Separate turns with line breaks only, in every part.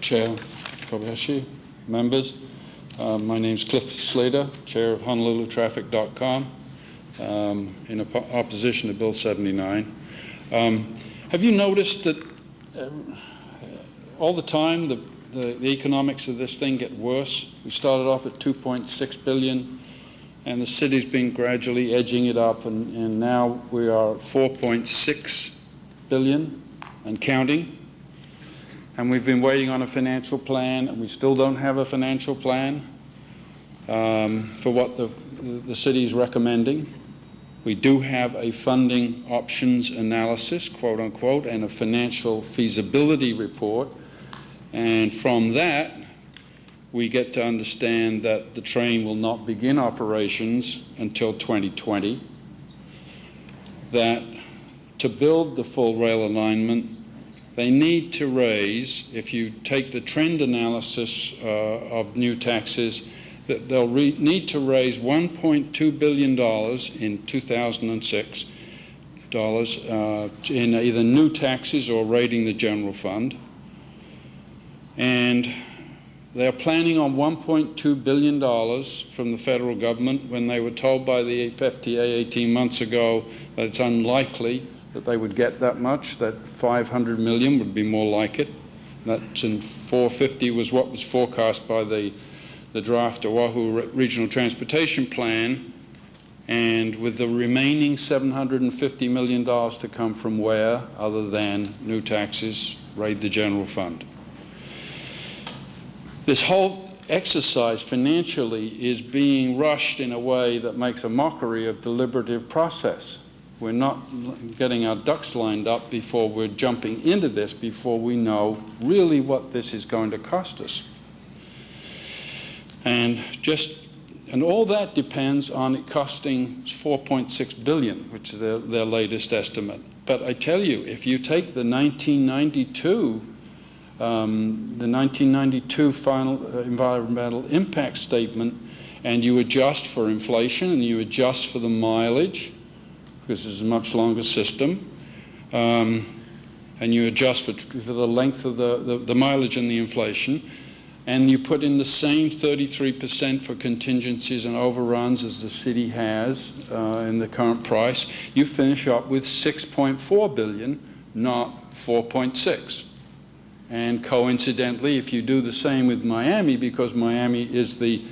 Chair Kobayashi, members. My name is Cliff Slater, Chair of HonoluluTraffic.com, in opposition to Bill 79. Have you noticed that all the time the economics of this thing get worse? We started off at $2.6 billion, and the city's been gradually edging it up, and now we are at $4.6 billion and counting. And we've been waiting on a financial plan, and we still don't have a financial plan for what the city is recommending. We do have a funding options analysis, quote unquote, and a financial feasibility report. And from that, we get to understand that the train will not begin operations until 2020. That to build the full rail alignment, they need to raise, if you take the trend analysis of new taxes, that they'll need to raise $1.2 billion in 2006 in either new taxes or raiding the general fund. And they're planning on $1.2 billion from the federal government when they were told by the FTA 18 months ago that it's unlikely that they would get that much, that $500 million would be more like it. That's in $450 was what was forecast by the draft Oahu Regional Transportation Plan, and with the remaining $750 million to come from where other than new taxes, raid the general fund. This whole exercise financially is being rushed in a way that makes a mockery of deliberative process. We're not getting our ducks lined up before we're jumping into this, before we know really what this is going to cost us. And all that depends on it costing $4.6 billion, which is their latest estimate. But I tell you, if you take the 1992 final environmental impact statement, and you adjust for inflation and you adjust for the mileage, because this is a much longer system, and you adjust for the length of the mileage and the inflation, and you put in the same 33% for contingencies and overruns as the city has in the current price, you finish up with $6.4 billion, not $4.6. And coincidentally, if you do the same with Miami, because Miami is the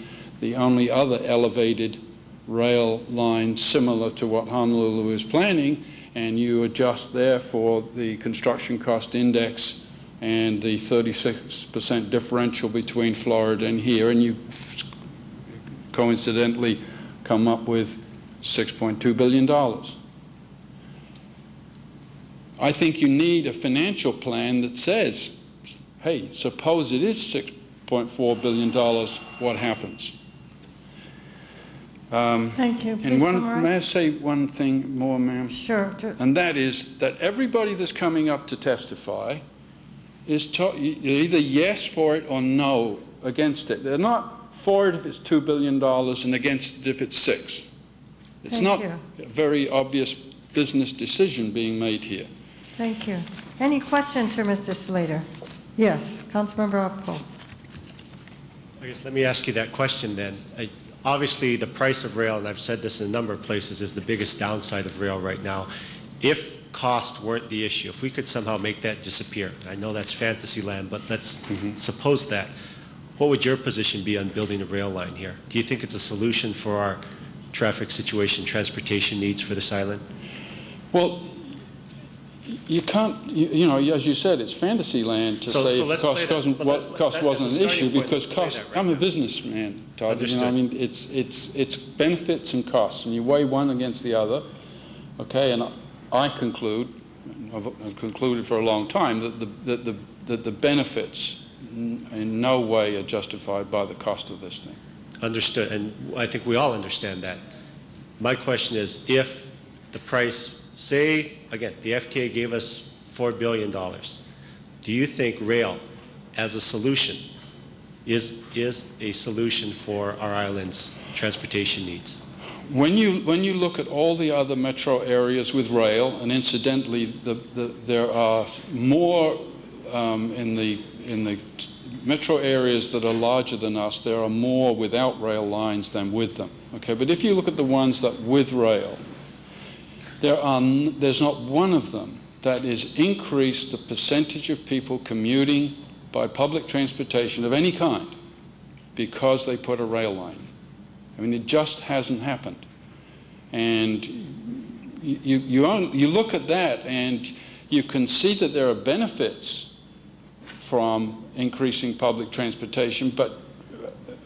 only other elevated rail line similar to what Honolulu is planning, and you adjust there for the construction cost index and the 36% differential between Florida and here, and you coincidentally come up with $6.2 billion. I think you need a financial plan that says, hey, suppose it is $6.4 billion, what happens?
Thank you. Please
And may I say one thing more, ma'am?
Sure.
And that is that everybody that's coming up to testify is either yes for it or no against it. They're not for it if it's $2 billion and against it if it's $6 billion. It's not a very obvious business decision being made here.
Thank you. Any questions for Mr. Slater? Yes, Councilmember Upco.
I guess let me ask you that question then. Obviously, the price of rail, and I've said this in a number of places, is the biggest downside of rail right now. If cost weren't the issue, if we could somehow make that disappear, I know that's fantasy land, but let's suppose that, what would your position be on building a rail line here? Do you think it's a solution for our traffic situation, transportation needs for this island?
Well, you can't, you know, as you said, it's fantasy land to say cost wasn't an issue, because cost, I'm a businessman, Todd. You know, I mean, it's benefits and costs, and you weigh one against the other, okay, and I conclude, I've concluded for a long time, that the benefits in no way are justified by the cost of this thing.
Understood, and I think we all understand that. My question is, if the price, say, again, the FTA gave us $4 billion, do you think rail as a solution is a solution for our island's transportation needs?
When you look at all the other metro areas with rail, and incidentally, there are more in the metro areas that are larger than us, there are more without rail lines than with them. Okay, but if you look at the ones that with rail, there's not one of them that has increased the percentage of people commuting by public transportation of any kind because they put a rail line. I mean, it just hasn't happened. And you look at that and you can see that there are benefits from increasing public transportation, but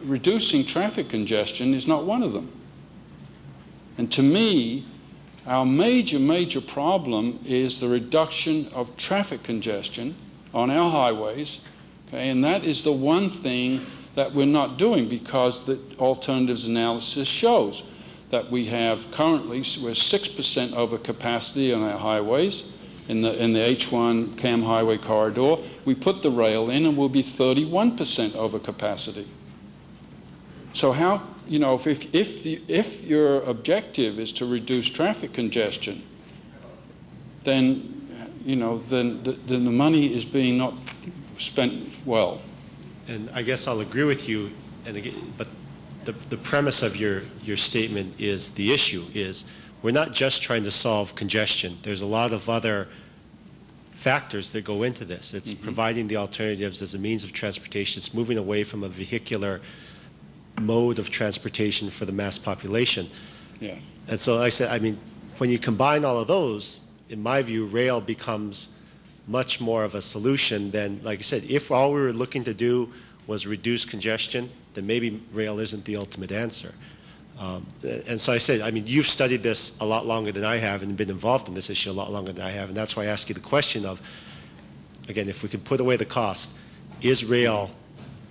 reducing traffic congestion is not one of them. And to me, our major problem is the reduction of traffic congestion on our highways, okay? And that is the one thing that we're not doing, because the alternatives analysis shows that we have currently, we're 6% over capacity on our highways in the H1 CAM highway corridor. We put the rail in and we'll be 31% over capacity. So how, you know, if your objective is to reduce traffic congestion, then, you know, then the money is being not spent well.
And I guess I'll agree with you, and again, but the premise of your statement is the issue is we're not just trying to solve congestion. There's a lot of other factors that go into this. It's providing the alternatives as a means of transportation. It's moving away from a vehicular mode of transportation for the mass population.
Yeah.
And so, like I said, I mean, when you combine all of those, in my view, rail becomes much more of a solution than, like I said, if all we were looking to do was reduce congestion, then maybe rail isn't the ultimate answer. And so I said, I mean, you've studied this a lot longer than I have and been involved in this issue a lot longer than I have, and that's why I ask you the question of, again, if we could put away the cost, is rail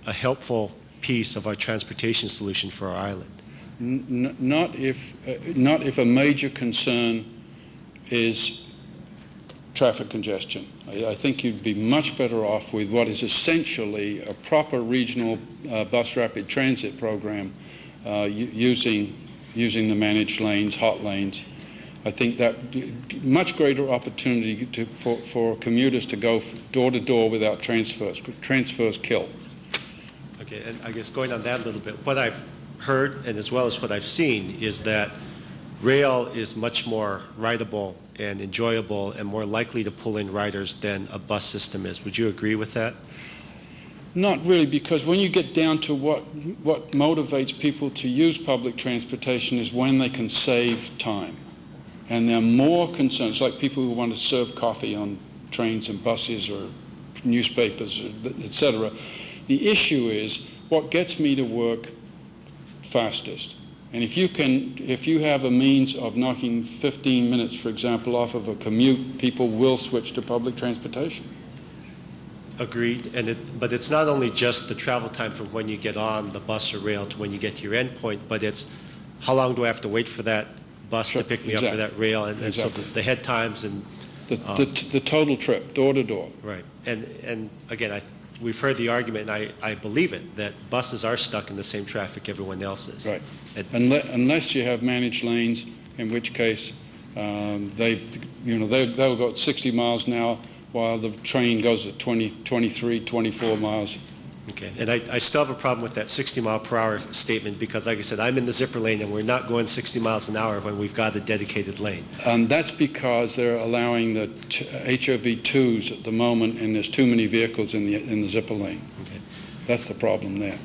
a helpful piece of our transportation solution for our island?
Not if a major concern is traffic congestion. I think you'd be much better off with what is essentially a proper regional bus rapid transit program using the managed lanes, hot lanes. I think that much greater opportunity for commuters to go door to door without transfers. Transfers kill.
Okay, and I guess going on that a little bit, what I've heard and as well as what I've seen is that rail is much more rideable and enjoyable and more likely to pull in riders than a bus system is. Would you agree with that?
Not really, because when you get down to what motivates people to use public transportation is when they can save time. And they're more concerned, like people who want to serve coffee on trains and buses or newspapers, etc. The issue is what gets me to work fastest. And if you have a means of knocking 15 minutes, for example, off of a commute, people will switch to public transportation.
Agreed. But it's not only just the travel time from when you get on the bus or rail to when you get to your end point, but it's how long do I have to wait for that bus to pick me up, or that rail, and so the head times and
the total trip, door to door.
Right. And again, we've heard the argument, and I believe it, that buses are stuck in the same traffic everyone else is.
Right. Unless you have managed lanes, in which case they'll go at 60 miles an hour while the train goes at 20, 23, 24 miles.
Okay. And I still have a problem with that 60 mile per hour statement because, like I said, I'm in the zipper lane and we're not going 60 miles an hour when we've got a dedicated lane.
That's because they're allowing the HOV2s at the moment, and there's too many vehicles in the zipper lane.
Okay.
That's the problem there.